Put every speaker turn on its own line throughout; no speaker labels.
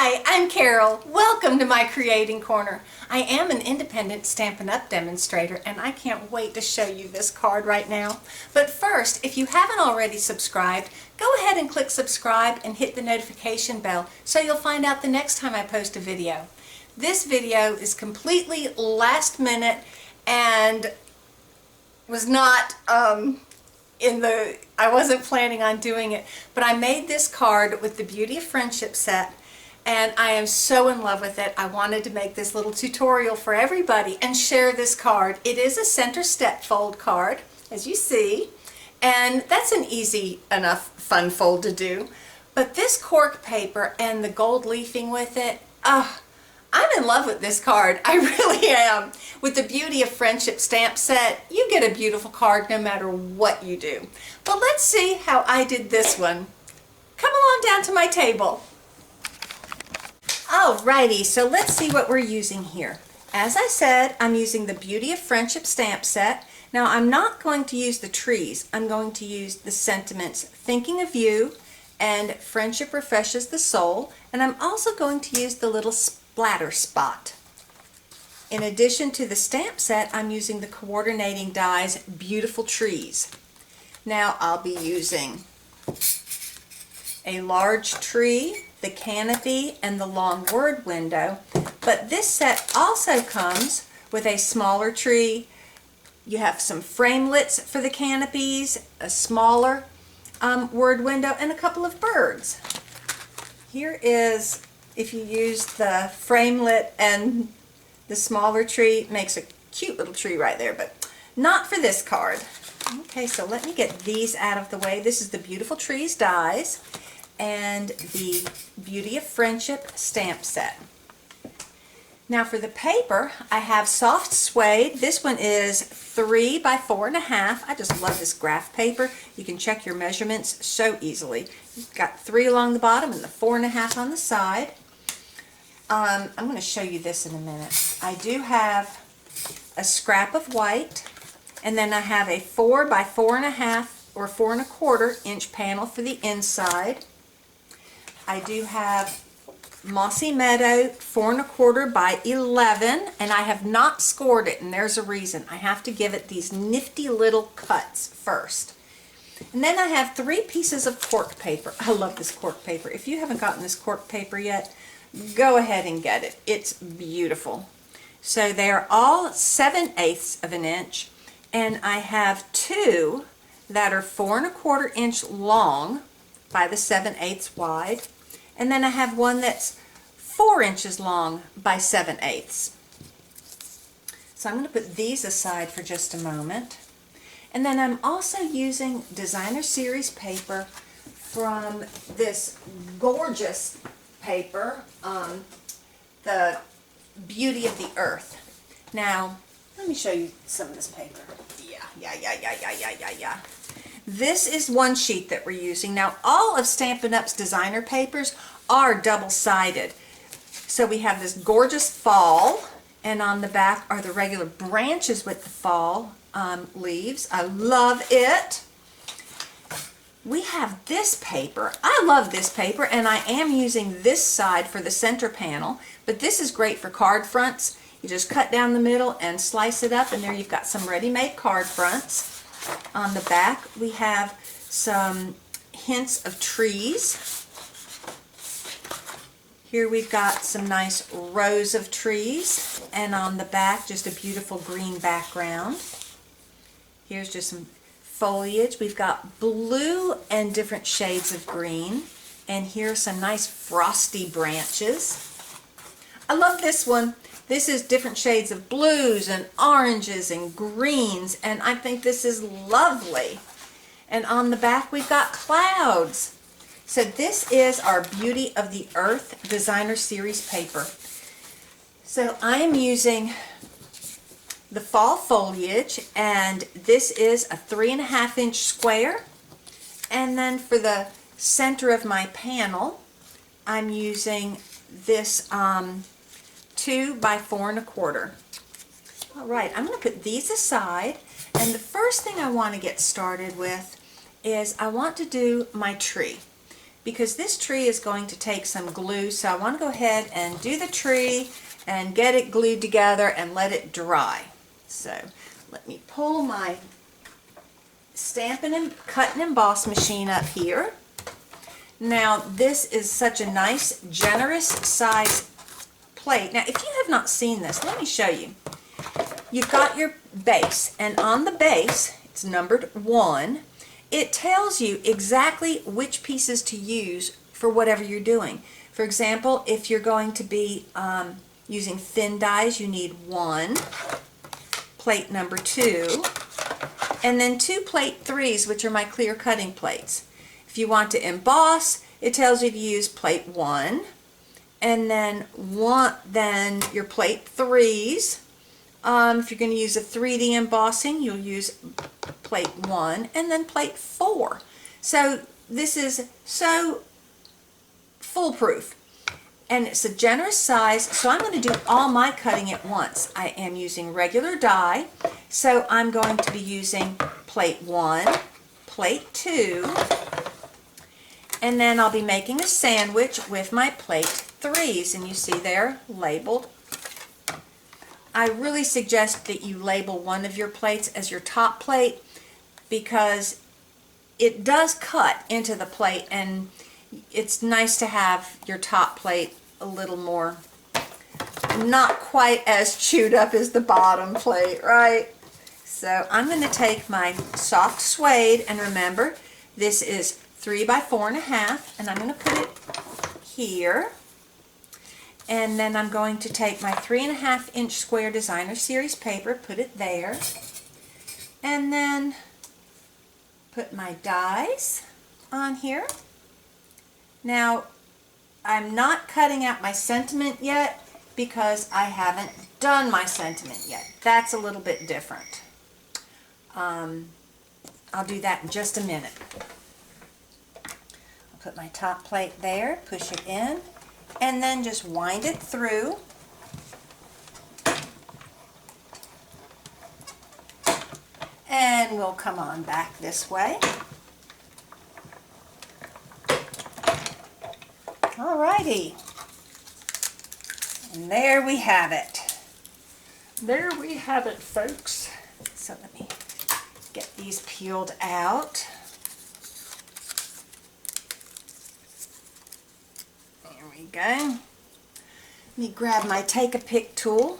Hi, I'm Carole. Welcome to my Creating Corner. I am an independent Stampin' Up! Demonstrator and I can't wait to show you this card right now. But first, if you haven't already subscribed, go ahead and click subscribe and hit the notification bell so you'll find out the next time I post a video. This video is completely last minute and was not I wasn't planning on doing it, but I made this card with the Beauty of Friendship set and I am so in love with it. I wanted to make this little tutorial for everybody and share this card. It is a center step fold card, as you see, and that's an easy enough fun fold to do. But this cork paper and the gold leafing with it, I'm in love with this card. I really am. With the Beauty of Friendship stamp set, you get a beautiful card no matter what you do. But let's see how I did this one. Come along down to my table. Alrighty, so let's see what we're using here. As I said, I'm using the Beauty of Friendship stamp set. Now I'm not going to use the trees. I'm going to use the sentiments, thinking of you, and friendship refreshes the soul. And I'm also going to use the little splatter spot. In addition to the stamp set, I'm using the coordinating dies Beautiful Trees. Now I'll be using a large tree, the canopy, and the long word window. But this set also comes with a smaller tree. You have some framelits for the canopies, a smaller word window, and a couple of birds. Here is, if you use the framelit and the smaller tree, it makes a cute little tree right there, but not for this card. Okay, so let me get these out of the way. This is the Beautiful Trees dies and the Beauty of Friendship stamp set. Now for the paper, I have soft suede. This one is 3 by 4.5. I just love this graph paper. You can check your measurements so easily. You've got 3 along the bottom and the 4.5 on the side. I'm going to show you this in a minute. I do have a scrap of white, and then I have a 4 by 4.5 or 4.25 inch panel for the inside. I do have Mossy Meadow 4.25 by 11, and I have not scored it, and there's a reason. I have to give it these nifty little cuts first. And then I have 3 pieces of cork paper. I love this cork paper. If you haven't gotten this cork paper yet, go ahead and get it. It's beautiful. So they are all 7/8 of an inch, and I have 2 that are 4.25 inch long by the 7/8 wide, and then I have one that's 4 inches long by 7/8. So I'm going to put these aside for just a moment. And then I'm also using designer series paper from this gorgeous paper, the Beauty of the Earth. Now, let me show you some of this paper. Yeah. This is one sheet that we're using. Now, all of Stampin' Up's designer papers are double-sided. So we have this gorgeous fall, and on the back are the regular branches with the fall leaves. I love it. We have this paper. I love this paper, and I am using this side for the center panel, but this is great for card fronts. You just cut down the middle and slice it up, and there you've got some ready-made card fronts. On the back, we have some hints of trees. Here we've got some nice rows of trees, and on the back, just a beautiful green background. Here's just some foliage. We've got blue and different shades of green, and here's some nice frosty branches. I love this one. This is different shades of blues and oranges and greens, and I think this is lovely. And on the back we've got clouds. So this is our Beauty of the Earth designer series paper. So I am using the fall foliage, and this is a 3.5 inch square. And then for the center of my panel, I'm using this 2 by 4.25. All right, I'm going to put these aside, and the first thing I want to get started with is I want to do my tree. because this tree is going to take some glue, so I want to go ahead and do the tree and get it glued together and let it dry. So let me pull my Stampin' and Cut and Emboss machine up here. Now this is such a nice, generous size plate. Now if you have not seen this, let me show you. You've got your base, and on the base, it's numbered 1. It tells you exactly which pieces to use for whatever you're doing. For example, if you're going to be using thin dies, you need 1, plate number 2, and then 2 plate 3s, which are my clear cutting plates. If you want to emboss, it tells you to use plate 1, and then your plate 3s. If you're going to use a 3D embossing, you'll use plate 1 and then plate 4. So this is so foolproof, and it's a generous size, so I'm going to do all my cutting at once. I am using regular die, so I'm going to be using plate 1, plate 2, and then I'll be making a sandwich with my plate 3s, and you see they're labeled. I really suggest that you label one of your plates as your top plate, because it does cut into the plate, and it's nice to have your top plate a little more, not quite as chewed up as the bottom plate, right? So I'm going to take my soft suede, and remember this is 3 by 4.5, and I'm going to put it here. And then I'm going to take my 3.5 inch square designer series paper, put it there, and then put my dies on here. Now I'm not cutting out my sentiment yet because I haven't done my sentiment yet. That's a little bit different. I'll do that in just a minute. I'll put my top plate there, push it in, and then just wind it through. And we'll come on back this way. Alrighty. And there we have it.
There we have it, folks.
So let me get these peeled out. There we go. Let me grab my Take-A-Pick tool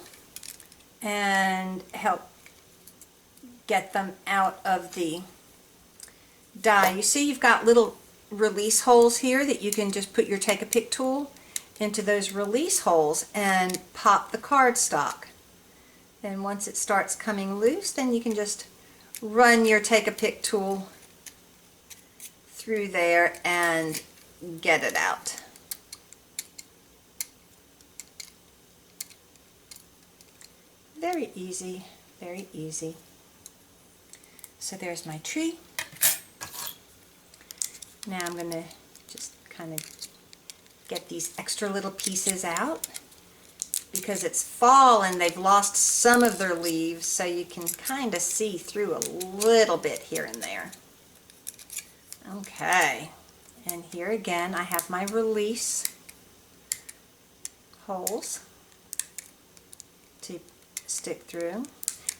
and help get them out of the die. You see you've got little release holes here that you can just put your Take-A-Pick tool into those release holes and pop the cardstock. And once it starts coming loose, then you can just run your Take-A-Pick tool through there and get it out. Very easy, very easy. So there's my tree. Now I'm going to just kind of get these extra little pieces out because it's fall and they've lost some of their leaves, so you can kind of see through a little bit here and there. Okay, and here again I have my release holes to stick through.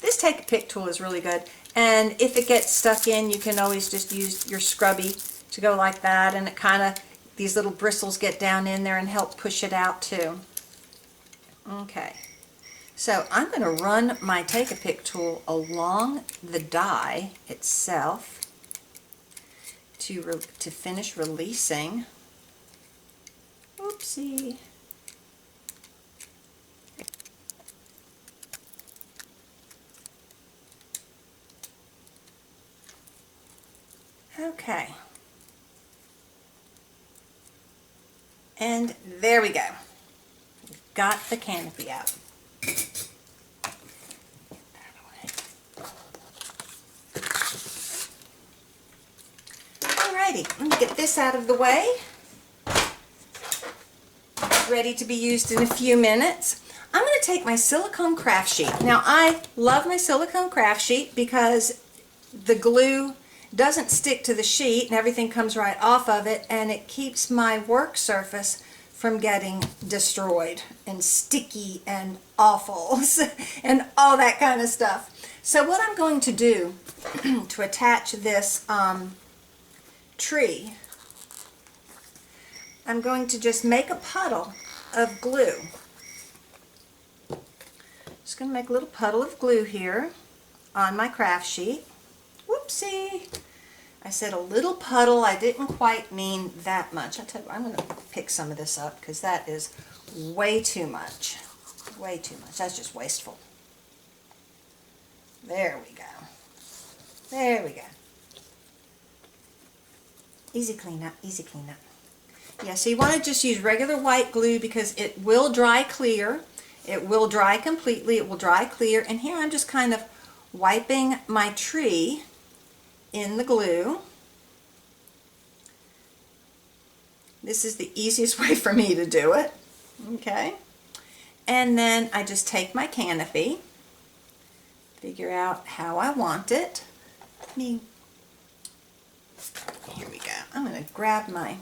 This Take-A-Pick tool is really good, and if it gets stuck in, you can always just use your scrubby to go like that, and it kind of, these little bristles get down in there and help push it out too. Okay, so I'm going to run my Take-A-Pick tool along the die itself to finish releasing. Oopsie. Okay. And there we go. We've got the canopy out. Alrighty, let me get this out of the way. Ready to be used in a few minutes. I'm going to take my silicone craft sheet. Now I love my silicone craft sheet because the glue doesn't stick to the sheet and everything comes right off of it, and it keeps my work surface from getting destroyed and sticky and awful and all that kind of stuff. So what I'm going to do to attach this tree, I'm going to just make a puddle of glue. Just going to make a little puddle of glue here on my craft sheet. Whoopsie! I said a little puddle. I didn't quite mean that much. I tell you what, I'm going to pick some of this up because that is way too much. Way too much. That's just wasteful. There we go. There we go. Easy cleanup, easy cleanup. Yeah, so you want to just use regular white glue because it will dry clear. It will dry completely. It will dry clear. And here I'm just kind of wiping my tree in the glue. This is the easiest way for me to do it. Okay. And then I just take my canopy, figure out how I want it. Here we go. I'm going to grab my,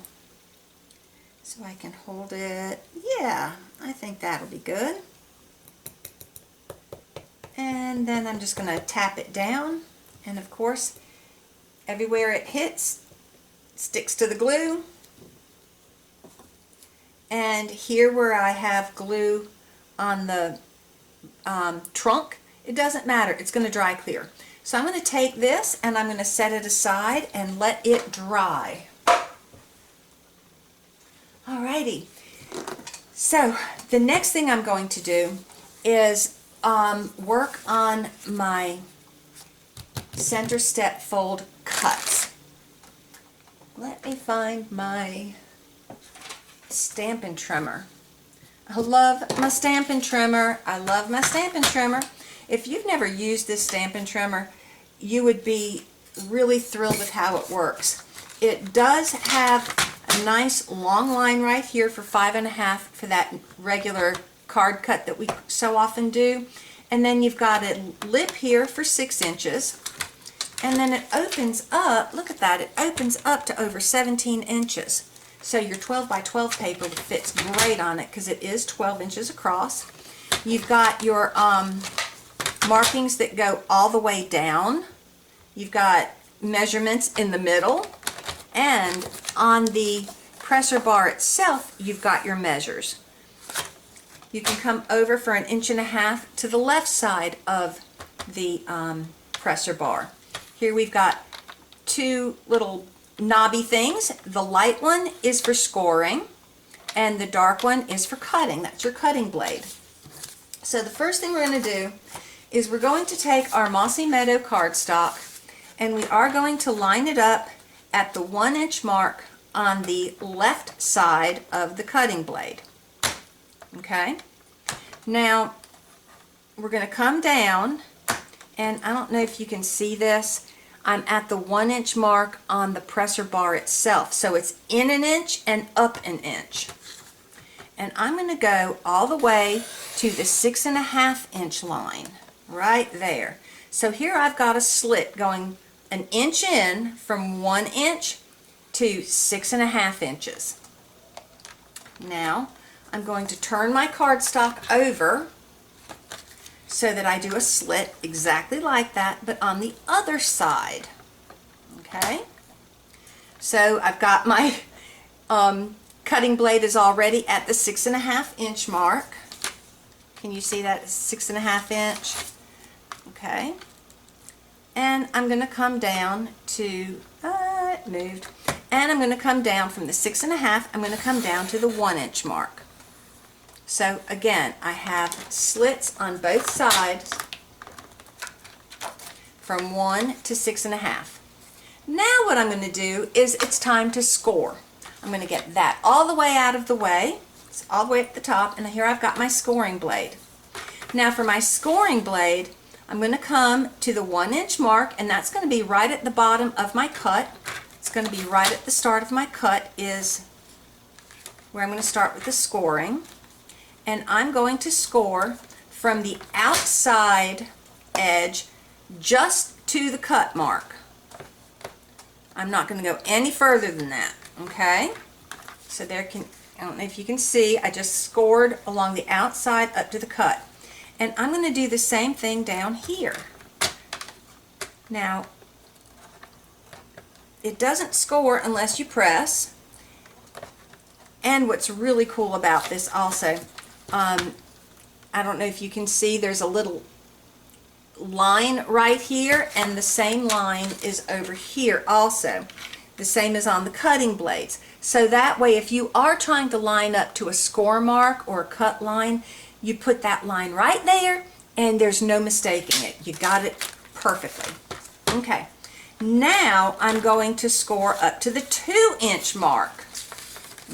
so I can hold it. Yeah, I think that'll be good. And then I'm just going to tap it down, and of course everywhere it hits sticks to the glue. And here where I have glue on the trunk, it doesn't matter, it's going to dry clear. So I'm going to take this and I'm going to set it aside and let it dry. Alrighty, so the next thing I'm going to do is work on my center step fold cuts. Let me find my Stampin' trimmer. I love my Stampin' trimmer. I love my Stampin' trimmer. If you've never used this Stampin' trimmer, you would be really thrilled with how it works. It does have a nice long line right here for 5.5 for that regular card cut that we so often do. And then you've got a lip here for 6 inches. And then it opens up, look at that, it opens up to over 17 inches. So your 12 by 12 paper fits great on it because it is 12 inches across. You've got your markings that go all the way down. You've got measurements in the middle. And on the presser bar itself, you've got your measures. You can come over for 1.5 inches to the left side of the presser bar. Here we've got 2 little knobby things. The light one is for scoring and the dark one is for cutting. That's your cutting blade. So the first thing we're going to do is we're going to take our Mossy Meadow cardstock and we are going to line it up at the 1 inch mark on the left side of the cutting blade. Okay, now we're going to come down, and I don't know if you can see this, I'm at the 1 inch mark on the presser bar itself, so it's in 1 inch and up 1 inch. And I'm going to go all the way to the 6.5 inch line, right there. So here I've got a slit going 1 inch in from 1 inch to 6.5 inches. Now I'm going to turn my cardstock over so that I do a slit exactly like that, but on the other side. Okay, so I've got my cutting blade is already at the 6.5 inch mark. Can you see that? 6.5 inch. Okay, and I'm going to come down to it moved, and I'm going to come down from the 6.5. I'm going to come down to the 1 inch mark. So again, I have slits on both sides from 1 to 6.5. Now what I'm going to do is it's time to score. I'm going to get that all the way out of the way. It's all the way at the top, and here I've got my scoring blade. Now for my scoring blade, I'm going to come to the 1 inch mark, and that's going to be right at the bottom of my cut. It's going to be right at the start of my cut is where I'm going to start with the scoring. And I'm going to score from the outside edge just to the cut mark. I'm not going to go any further than that, okay? So there I don't know if you can see, I just scored along the outside up to the cut. And I'm going to do the same thing down here. Now, it doesn't score unless you press. And what's really cool about this also, I don't know if you can see, there's a little line right here, and the same line is over here also. The same as on the cutting blades. So that way, if you are trying to line up to a score mark or a cut line, you put that line right there, and there's no mistaking it. You got it perfectly. Okay, now I'm going to score up to the 2-inch mark.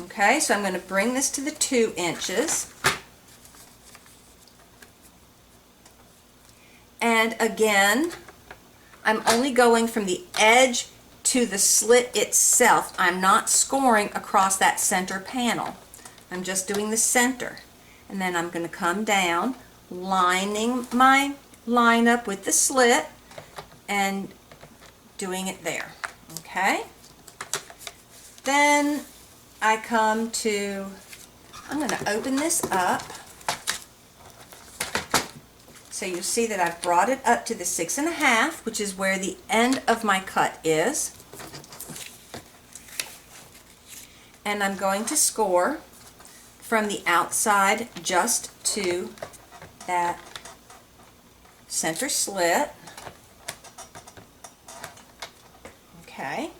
Okay, so I'm going to bring this to the 2 inches. And again, I'm only going from the edge to the slit itself. I'm not scoring across that center panel. I'm just doing the center. And then I'm going to come down, lining my line up with the slit and doing it there. Okay? Then I come to, I'm going to open this up. So you see that I've brought it up to the 6.5, which is where the end of my cut is. And I'm going to score from the outside just to that center slit. Okay.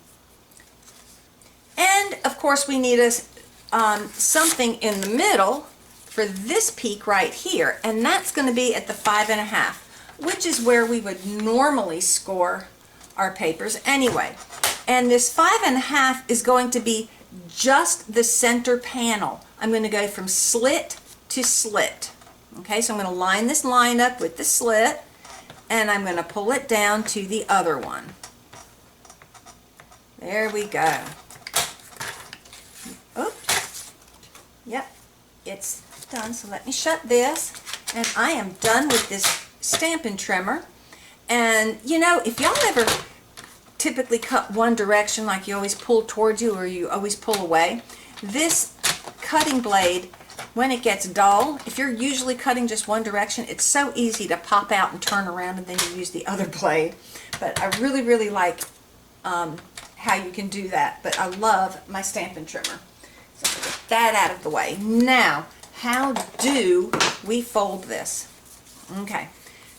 And of course we need something in the middle for this peak right here, and that's going to be at the 5.5, which is where we would normally score our papers anyway. And this 5.5 is going to be just the center panel. I'm going to go from slit to slit. Okay, so I'm going to line this line up with the slit, and I'm going to pull it down to the other one. There we go. Oops. Yep, it's done. So let me shut this, and I am done with this Stampin' trimmer. And you know, if y'all ever typically cut one direction, like you always pull towards you or you always pull away, this cutting blade, when it gets dull, if you're usually cutting just one direction, it's so easy to pop out and turn around and then you use the other blade. But I really like how you can do that. But I love my Stampin' trimmer. So get that out of the way. Now, how do we fold this? Okay,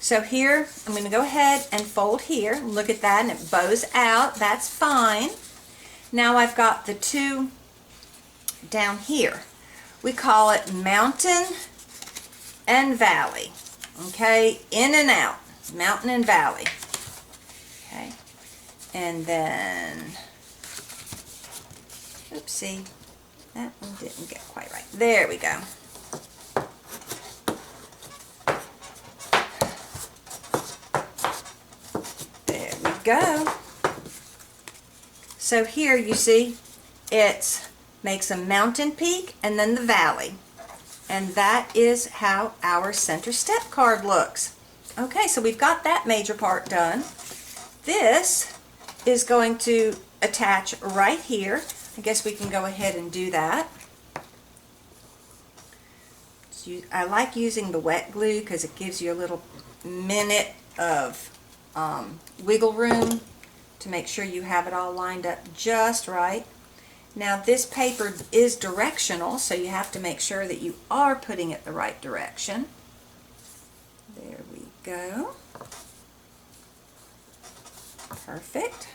so here I'm going to go ahead and fold here. Look at that, and it bows out. That's fine. Now I've got the two down here. We call it mountain and valley. Okay, in and out, mountain and valley. Okay, and then, oopsie, that one didn't get quite right. There we go. There we go. So here you see it makes a mountain peak and then the valley. And that is how our center step card looks. Okay, so we've got that major part done. This is going to attach right here. I guess we can go ahead and do that. I like using the wet glue because it gives you a little minute of wiggle room to make sure you have it all lined up just right. Now this paper is directional, so you have to make sure that you are putting it the right direction. There we go. Perfect.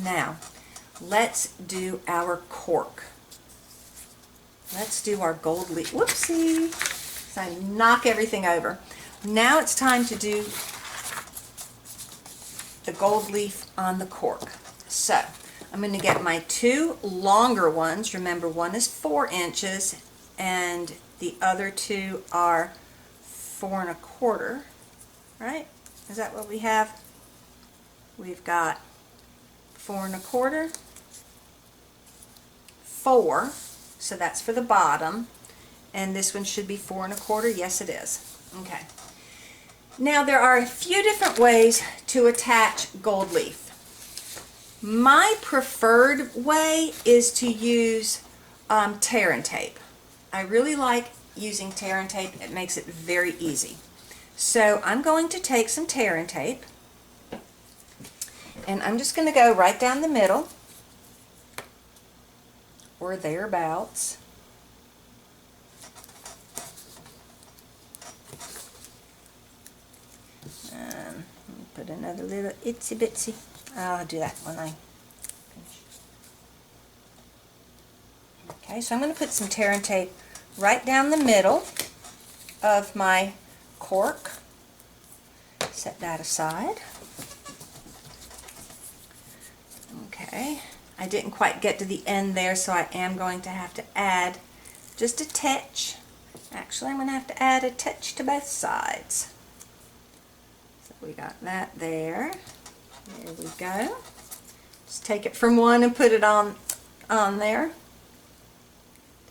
Now, let's do our cork. Let's do our gold leaf. Whoopsie! So I knock everything over. Now it's time to do the gold leaf on the cork. So, I'm going to get my two longer ones. Remember, one is 4 inches and the other two are 4 1/4. Right? Is that what we have? We've got 4 1/4, 4, so that's for the bottom, and this one should be 4 1/4. Yes, it is. Okay. Now there are a few different ways to attach gold leaf. My preferred way is to use tear and tape. I really like using tear and tape. It makes it very easy. So I'm going to take some tear and tape, and I'm just going to go right down the middle, or thereabouts. Let me put another little itsy bitsy. I'll do that when I finish. Okay, so I'm going to put some tear and tape right down the middle of my cork. Set that aside. Okay, I didn't quite get to the end there, so I am going to have to add just a touch. Actually, I'm going to have to add a touch to both sides. So we got that there. There we go. Just take it from one and put it on there.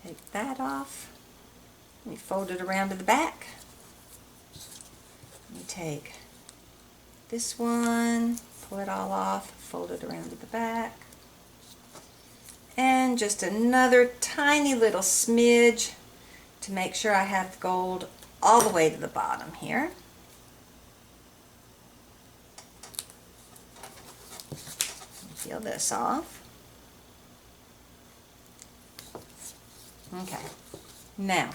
Take that off. Let me fold it around to the back. Let me take this one, pull it all off, fold it around to the back. And just another tiny little smidge to make sure I have the gold all the way to the bottom here. Peel this off. Okay. Now,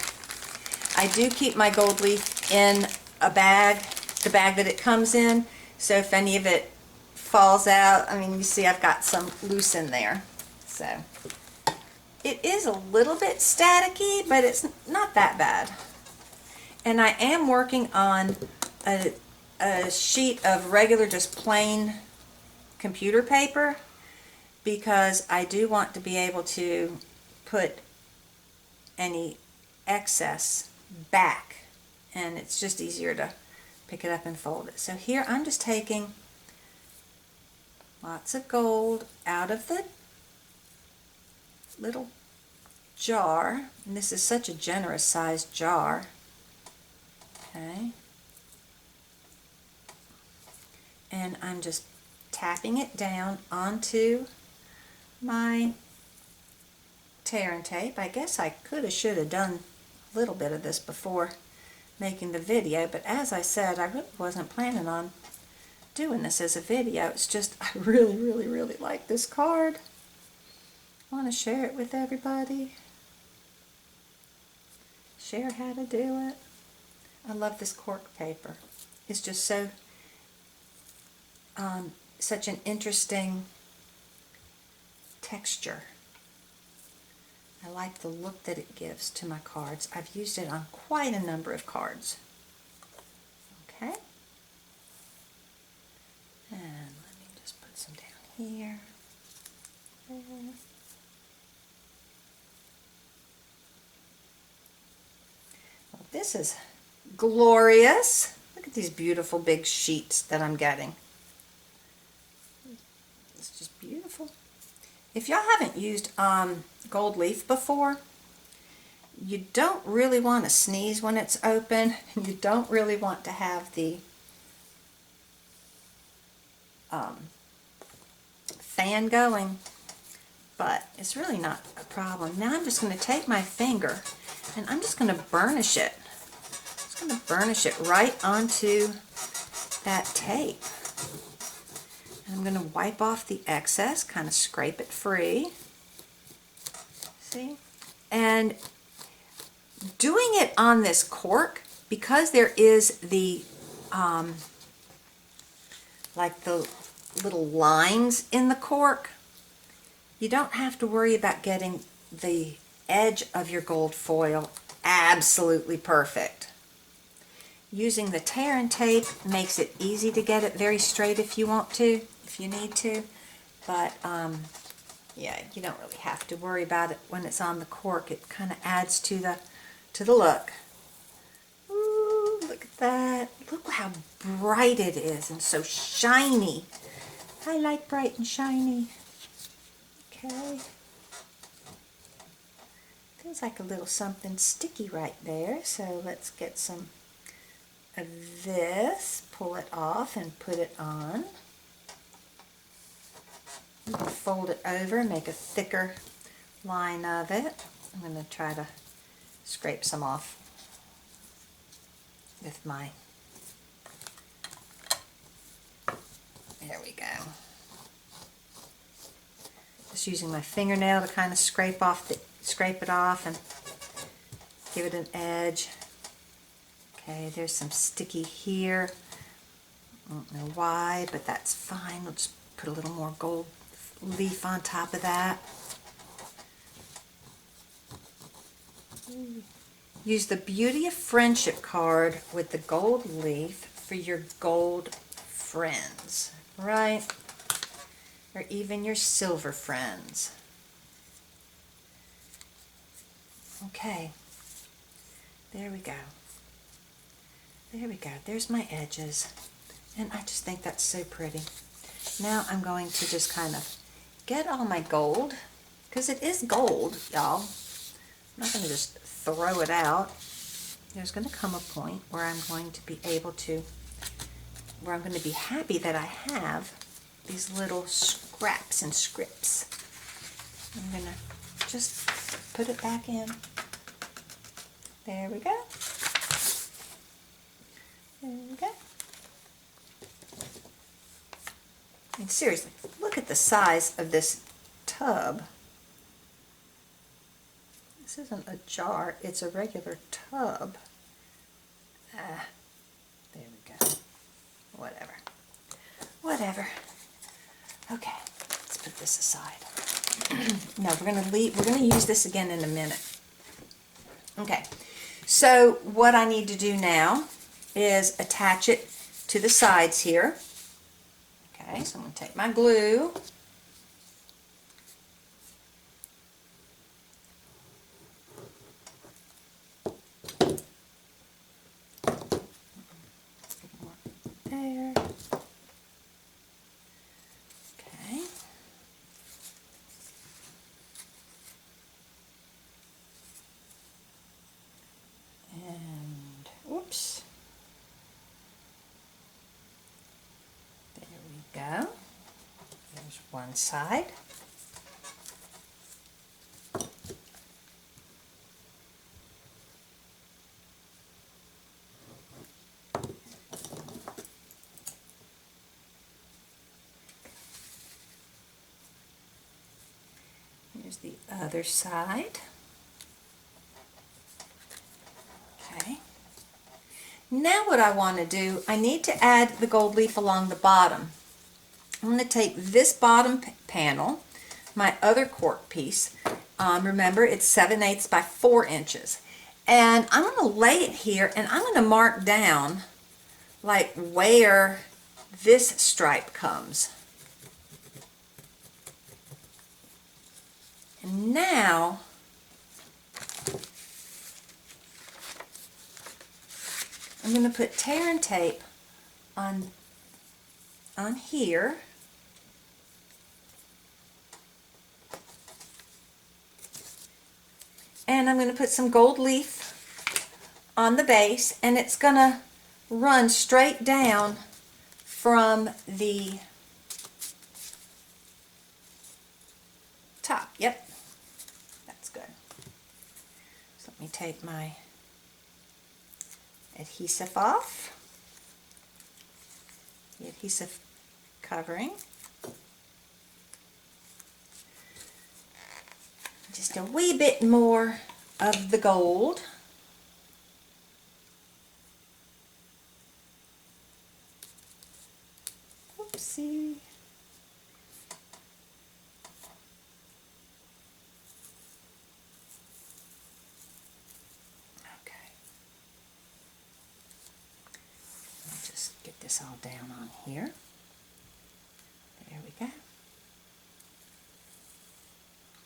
I do keep my gold leaf in a bag, the bag that it comes in, so if any of it falls out, I mean, you see I've got some loose in there. So, it is a little bit staticky, but it's not that bad. And I am working on a sheet of regular, just plain computer paper, because I do want to be able to put any excess back, and it's just easier to pick it up and fold it. So here I'm just taking lots of gold out of the little jar, and this is such a generous sized jar. Okay, and I'm just tapping it down onto my tear and tape. I guess I should have done a little bit of this before making the video, but as I said, I really wasn't planning on doing this as a video. It's just I really like this card. I want to share it with everybody. Share how to do it. I love this cork paper. It's just so such an interesting texture. I like the look that it gives to my cards. I've used it on quite a number of cards. Okay. And let me just put some down here. There. Well, this is glorious. Look at these beautiful big sheets that I'm getting. It's just beautiful. If y'all haven't used gold leaf before, you don't really want to sneeze when it's open. You don't really want to have the fan going, but it's really not a problem. Now I'm just going to take my finger and I'm just going to burnish it. Just going to burnish it right onto that tape. And I'm going to wipe off the excess, kind of scrape it free. See? And doing it on this cork, because there is the like the little lines in the cork, you don't have to worry about getting the edge of your gold foil absolutely perfect. Using the tear and tape makes it easy to get it very straight if you want to, if you need to, but yeah, you don't really have to worry about it when it's on the cork. It kind of adds to the look. Ooh, look at that. Look how bright it is and so shiny. I like bright and shiny. Okay. Feels like a little something sticky right there, so let's get some of this, pull it off and put it on. Fold it over, make a thicker line of it. I'm going to try to scrape some off with my, there we go. Just using my fingernail to kind of scrape it off and give it an edge. Okay, there's some sticky here. I don't know why, but that's fine. We'll just put a little more gold leaf on top of that. Use the Beauty of Friendship card with the gold leaf for your gold friends, right? Or even your silver friends. Okay, there we go. There we go. There's my edges. And I just think that's so pretty. Now I'm going to just kind of get all my gold, because it is gold, y'all. I'm not going to just throw it out. There's going to come a point where I'm going to be able to, where I'm going to be happy that I have these little scraps and scripts. I'm going to just put it back in. There we go. There we go. I mean, seriously, look at the size of this tub. This isn't a jar, it's a regular tub. There we go. Whatever. Whatever. Okay, let's put this aside. No, we're gonna use this again in a minute. Okay, so what I need to do now is attach it to the sides here. Okay, so I'm going to take my glue. There. Okay. And, whoops. There we go. There's one side. Here's the other side. Okay. Now what I want to do, I need to add the gold leaf along the bottom. I'm going to take this bottom panel, my other cork piece, remember it's 7/8 by 4 inches, and I'm going to lay it here and I'm going to mark down like where this stripe comes. And now I'm going to put tear and tape on here. And I'm going to put some gold leaf on the base, and it's going to run straight down from the top. Yep, that's good. So let me take my adhesive off, the adhesive covering. Just a wee bit more of the gold. Oopsie. Okay. I'll just get this all down on here. There we go.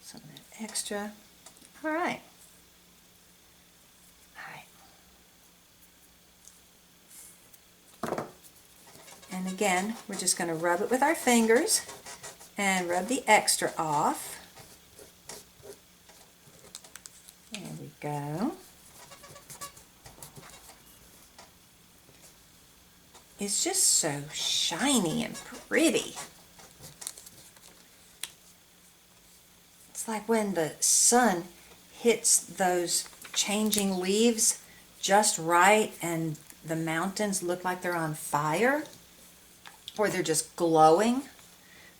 Some of that extra. All right. All right. And again, we're just going to rub it with our fingers and rub the extra off. There we go. It's just so shiny and pretty. like when the sun hits those changing leaves just right and the mountains look like they're on fire or they're just glowing.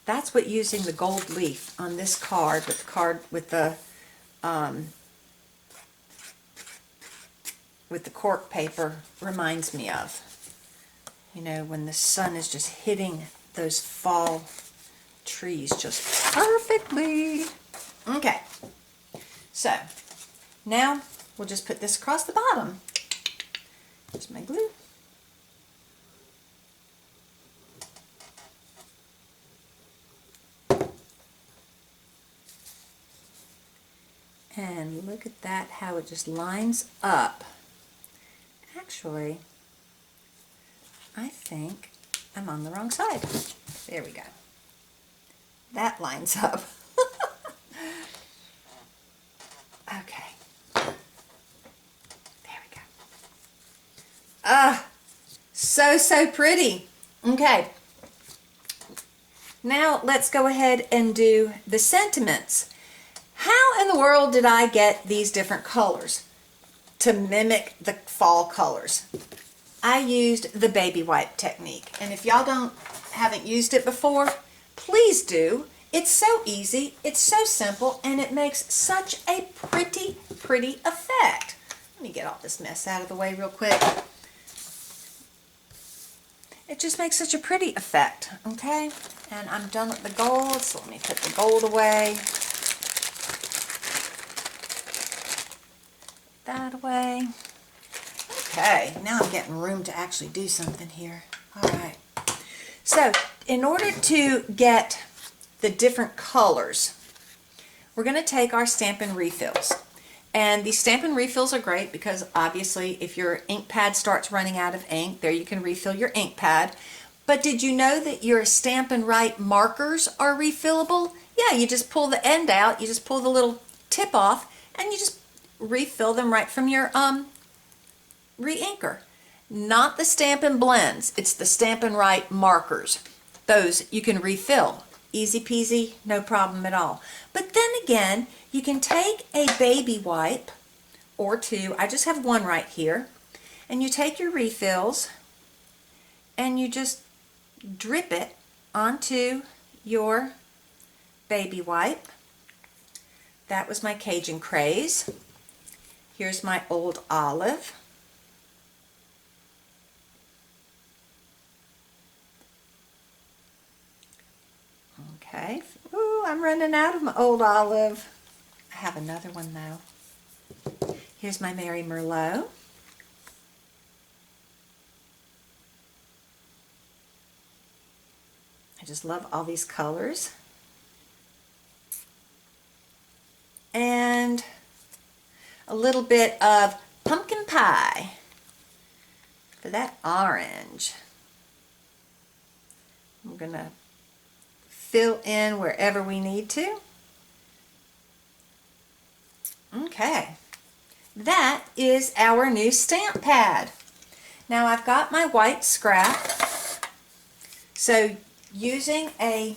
That's what using the gold leaf on this card with the cork paper reminds me of. You know, when the sun is just hitting those fall trees just perfectly. Okay, so now we'll just put this across the bottom. Here's my glue. And look at that, how it just lines up. Actually, I think I'm on the wrong side. There we go. That lines up. Okay. There we go. Ah, so pretty. Okay. Now let's go ahead and do the sentiments. How in the world did I get these different colors to mimic the fall colors? I used the baby wipe technique, and if y'all haven't used it before, please do. It's so easy, it's so simple, and it makes such a pretty effect. Let me get all this mess out of the way real quick. It just makes such a pretty effect, okay? And I'm done with the gold, so let me put the gold away. That away. Okay, now I'm getting room to actually do something here. All right. So, in order to get the different colors, we're going to take our Stampin Refills. And these Stampin Refills are great because obviously if your ink pad starts running out of ink, there you can refill your ink pad. But did you know that your Stampin' Right markers are refillable? Yeah, you just pull the end out, you just pull the little tip off, and you just refill them right from your re-inker. Not the Stampin' Blends, it's the Stampin' Right markers. Those you can refill. Easy peasy, no problem at all. But then again, you can take a baby wipe or two, I just have one right here, and you take your refills and you just drip it onto your baby wipe. That was my Cajun Craze. Here's my Old Olive. Okay. Ooh, I'm running out of my Old Olive. I have another one though. Here's my Merry Merlot. I just love all these colors. And a little bit of pumpkin pie for that orange. I'm going to fill in wherever we need to. Okay, that is our new stamp pad. Now I've got my white scrap, so using a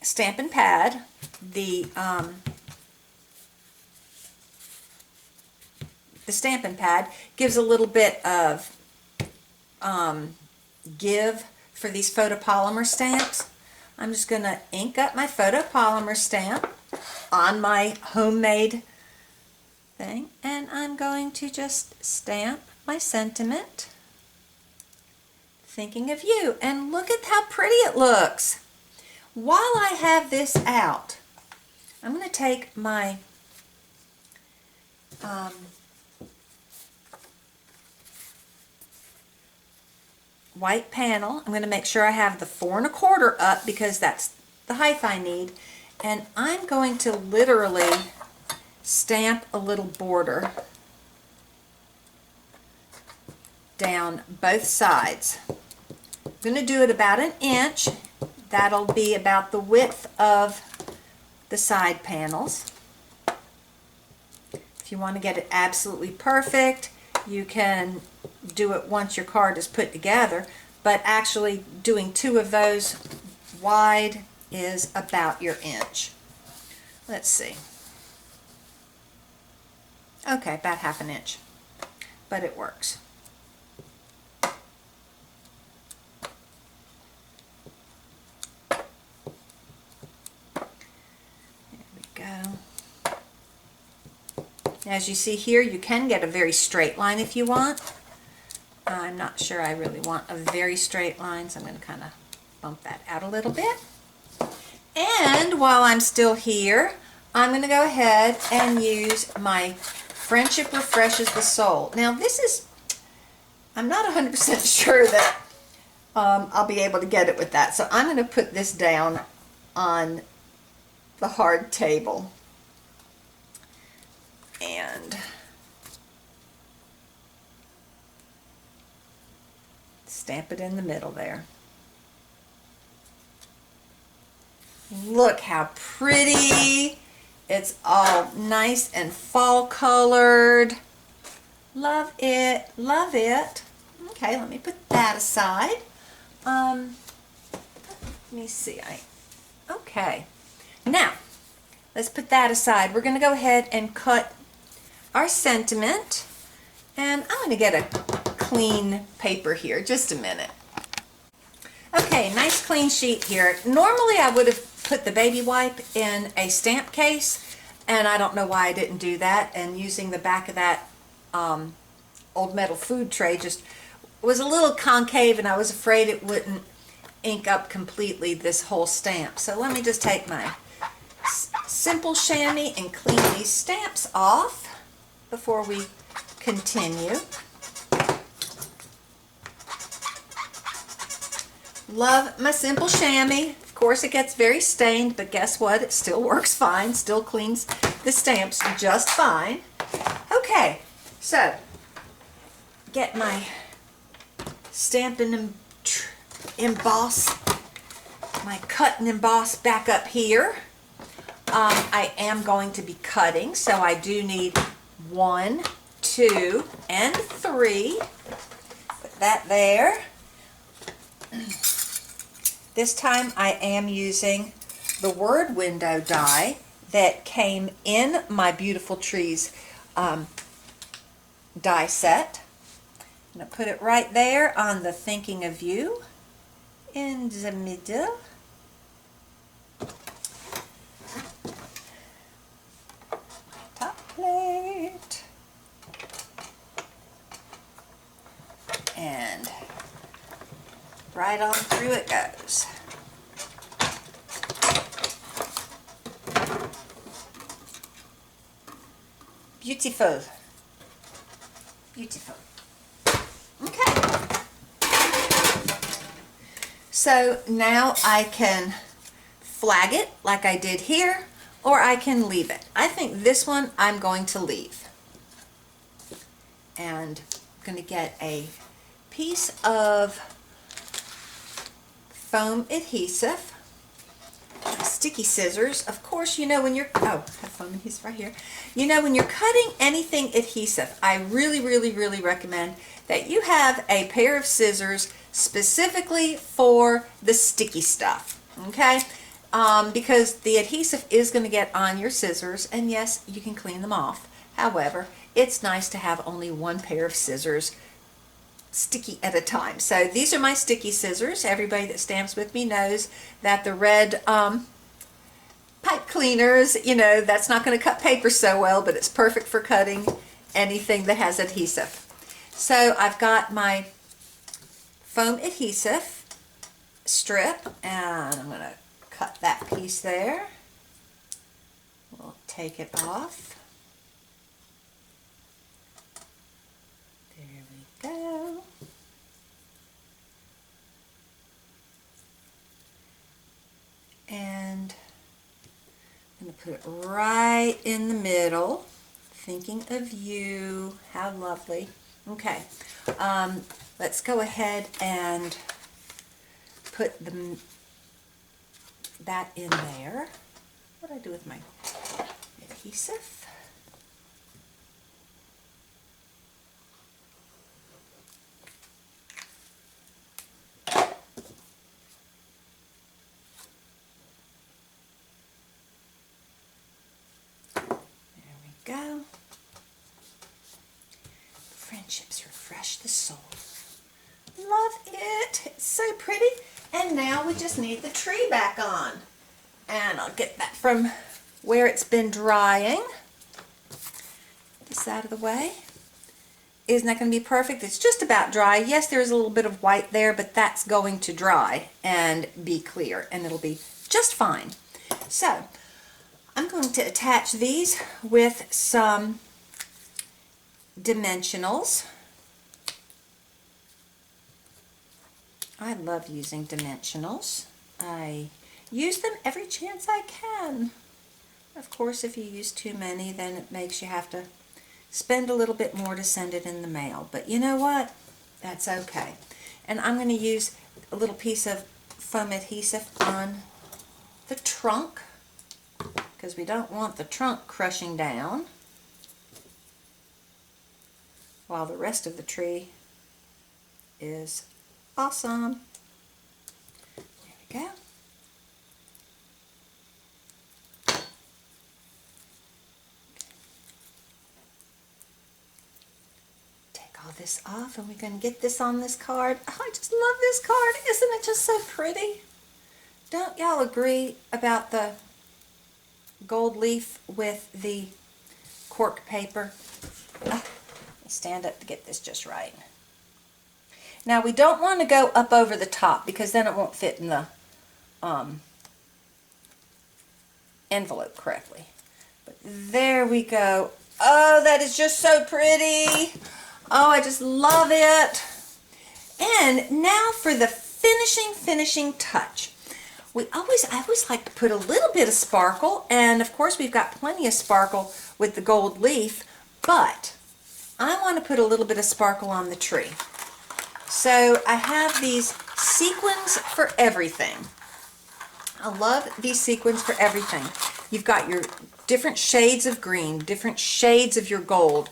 Stampin' pad, the Stampin' pad gives a little bit of give for these photopolymer stamps. I'm just going to ink up my photopolymer stamp on my homemade thing, and I'm going to just stamp my sentiment, thinking of you, and look at how pretty it looks. While I have this out, I'm going to take my white panel. I'm going to make sure I have the 4 1/4 up because that's the height I need, and I'm going to literally stamp a little border down both sides. I'm going to do it about 1 inch. That'll be about the width of the side panels. If you want to get it absolutely perfect, you can do it once your card is put together, but actually doing 2 of those wide is about your inch. Let's see. Okay, about 1/2 inch, but it works. Go. As you see here, you can get a very straight line if you want. I'm not sure I really want a very straight line, so I'm going to kind of bump that out a little bit. And while I'm still here, I'm going to go ahead and use my Friendship Refreshes the Soul. Now this is, I'm not 100% sure that I'll be able to get it with that, so I'm going to put this down on the hard table and stamp it in the middle there. Look how pretty. It's all nice and fall colored. Love it, love it. Okay, let me put that aside. Let me see. Okay. Now, let's put that aside. We're going to go ahead and cut our sentiment. And I'm going to get a clean paper here. Just a minute. Okay, nice clean sheet here. Normally I would have put the baby wipe in a stamp case, and I don't know why I didn't do that. And using the back of that old metal food tray just was a little concave, and I was afraid it wouldn't ink up completely this whole stamp. So let me just take my simple chamois and clean these stamps off before we continue. Love my simple chamois. Of course it gets very stained, but guess what? It still works fine, still cleans the stamps just fine. Okay, so get my Stampin' Emboss, my cut and emboss back up here. I am going to be cutting, so I do need 1, 2, and 3. Put that there. This time I am using the word window die that came in my Beautiful Trees die set. I'm going to put it right there on the Thinking of You in the middle. Top plate. And right on through it goes. Beautiful. Beautiful. Okay. So now I can flag it like I did here, or I can leave it. I think this one I'm going to leave. And I'm going to get a piece of foam adhesive, sticky scissors. Of course, you know when you're, oh, I have foam adhesive right here. You know when you're cutting anything adhesive, I really recommend that you have a pair of scissors specifically for the sticky stuff, okay? Because the adhesive is going to get on your scissors, and yes, you can clean them off. However, it's nice to have only one pair of scissors sticky at a time. So these are my sticky scissors. Everybody that stamps with me knows that the red pipe cleaners, you know, that's not going to cut paper so well, but it's perfect for cutting anything that has adhesive. So I've got my foam adhesive strip, and I'm going to cut that piece there. We'll take it off. There we go. And I'm going to put it right in the middle. Thinking of You. How lovely. Okay. Let's go ahead and put that in there. What do I do with my adhesive? go. Friendships refresh the soul. Love it. It's so pretty. And now we just need the tree back on. And I'll get that from where it's been drying. This out of the way. Isn't that going to be perfect? It's just about dry. Yes, there's a little bit of white there, but that's going to dry and be clear, and it'll be just fine. So, I'm going to attach these with some dimensionals. I love using dimensionals. I use them every chance I can. Of course, if you use too many, then it makes you have to spend a little bit more to send it in the mail. But you know what? That's okay. And I'm going to use a little piece of foam adhesive on the trunk, because we don't want the trunk crushing down while the rest of the tree is awesome. There we go. Take all this off and we're going to get this on this card. Oh, I just love this card. Isn't it just so pretty? Don't y'all agree about the gold leaf with the cork paper? Oh, stand up to get this just right. Now we don't want to go up over the top because then it won't fit in the envelope correctly. But there we go. Oh, that is just so pretty. Oh, I just love it. And now for the finishing touch. I always like to put a little bit of sparkle, and of course we've got plenty of sparkle with the gold leaf, but I want to put a little bit of sparkle on the tree. So I have these sequins for everything. I love these sequins for everything. You've got your different shades of green, different shades of your gold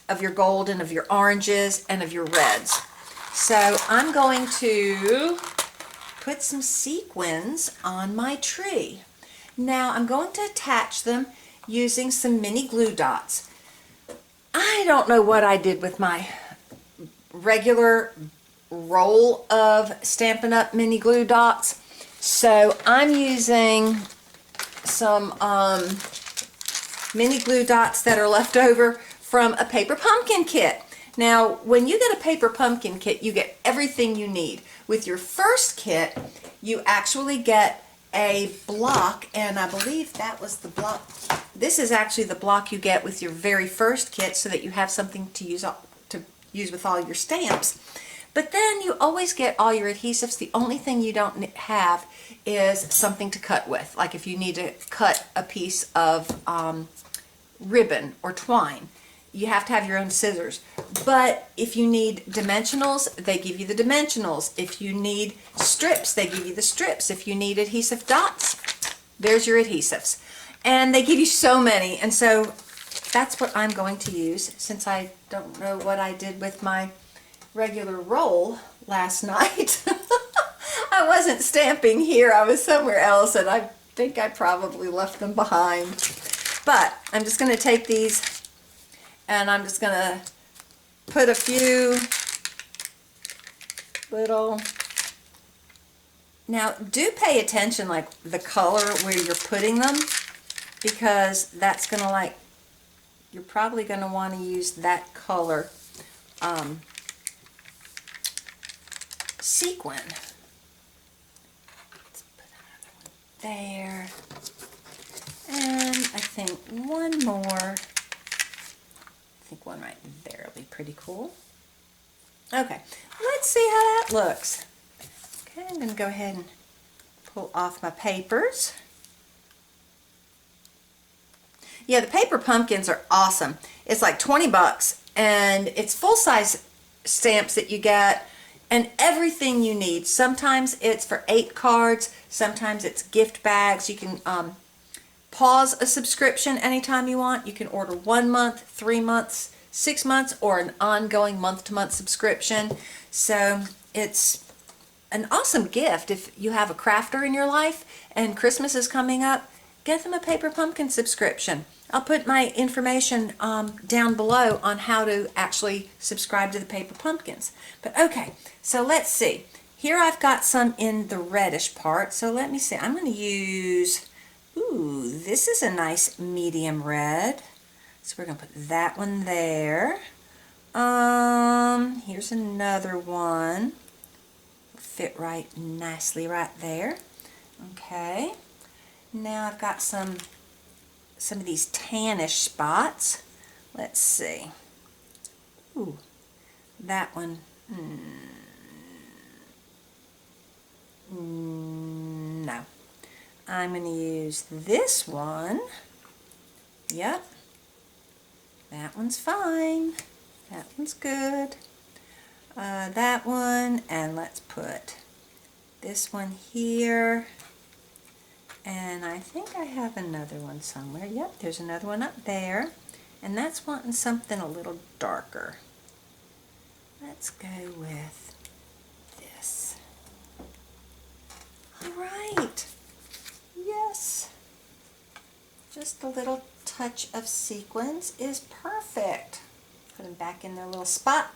and of your oranges and of your reds. So I'm going to put some sequins on my tree. Now I'm going to attach them using some mini glue dots. I don't know what I did with my regular roll of Stampin' Up! Mini glue dots. So I'm using some mini glue dots that are left over from a paper pumpkin kit. Now, when you get a paper pumpkin kit, you get everything you need. With your first kit, you actually get a block, and I believe that was the block. This is actually the block you get with your very first kit so that you have something to use with all your stamps. But then you always get all your adhesives. The only thing you don't have is something to cut with, like if you need to cut a piece of ribbon or twine. You have to have your own scissors. But if you need dimensionals, they give you the dimensionals. If you need strips, they give you the strips. If you need adhesive dots, there's your adhesives. And they give you so many. And so that's what I'm going to use, since I don't know what I did with my regular roll last night. I wasn't stamping here. I was somewhere else, and I think I probably left them behind. But I'm just going to take these, and I'm just going to put a few little... Now, do pay attention, like, the color where you're putting them, because that's going to, you're probably going to want to use that color sequin. Let's put another one there. And I think one more. I think one right there will be pretty cool. Okay, let's see how that looks. Okay, I'm going to go ahead and pull off my papers. Yeah, the paper pumpkins are awesome. It's like 20 bucks, and it's full-size stamps that you get, and everything you need. Sometimes it's for 8 cards, sometimes it's gift bags. You can pause a subscription anytime you want. You can order 1 month, 3 months, 6 months, or an ongoing month-to-month subscription. So it's an awesome gift if you have a crafter in your life and Christmas is coming up get them a Paper Pumpkin subscription. I'll put my information down below on how to actually subscribe to the Paper Pumpkins. But okay, so let's see. Here I've got some in the reddish part, so let me see. I'm going to use, ooh, this is a nice medium red. So we're going to put that one there. Here's another one. Fit right nicely right there. Okay. Now I've got some of these tannish spots. Let's see. Ooh, that one. No. I'm going to use this one. Yep. That one's fine. That one's good. That one, and let's put this one here. And I think I have another one somewhere. Yep, there's another one up there. And that's wanting something a little darker. Let's go with this. All right. Yes. Just a little touch of sequins is perfect. Put them back in their little spot.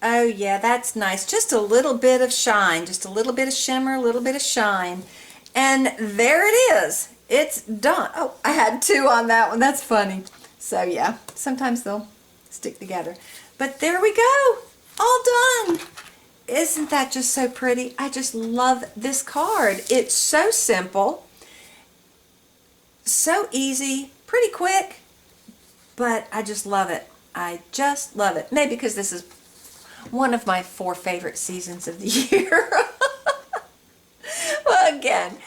Oh yeah, that's nice. Just a little bit of shine. Just a little bit of shimmer, a little bit of shine. And there it is. It's done. Oh, I had two on that one. That's funny. So yeah, sometimes they'll stick together. But there we go. All done. Isn't that just so pretty? I just love this card. It's so simple, so easy, pretty quick, but I just love it. I just love it. Maybe because this is one of my 4 favorite seasons of the year. Well, again,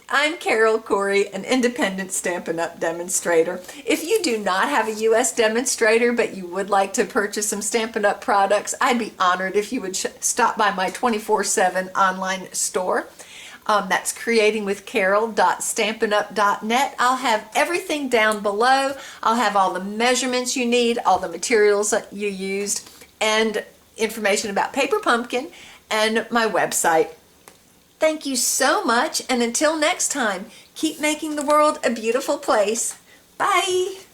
I'm Carole Khoury, an independent Stampin' Up! Demonstrator. If you do not have a U.S. demonstrator, but you would like to purchase some Stampin' Up! Products, I'd be honored if you would stop by my 24/7 online store. That's creatingwithcarole.stampinup.net. I'll have everything down below. I'll have all the measurements you need, all the materials that you used, and information about Paper Pumpkin and my website. Thank you so much, and until next time, keep making the world a beautiful place. Bye!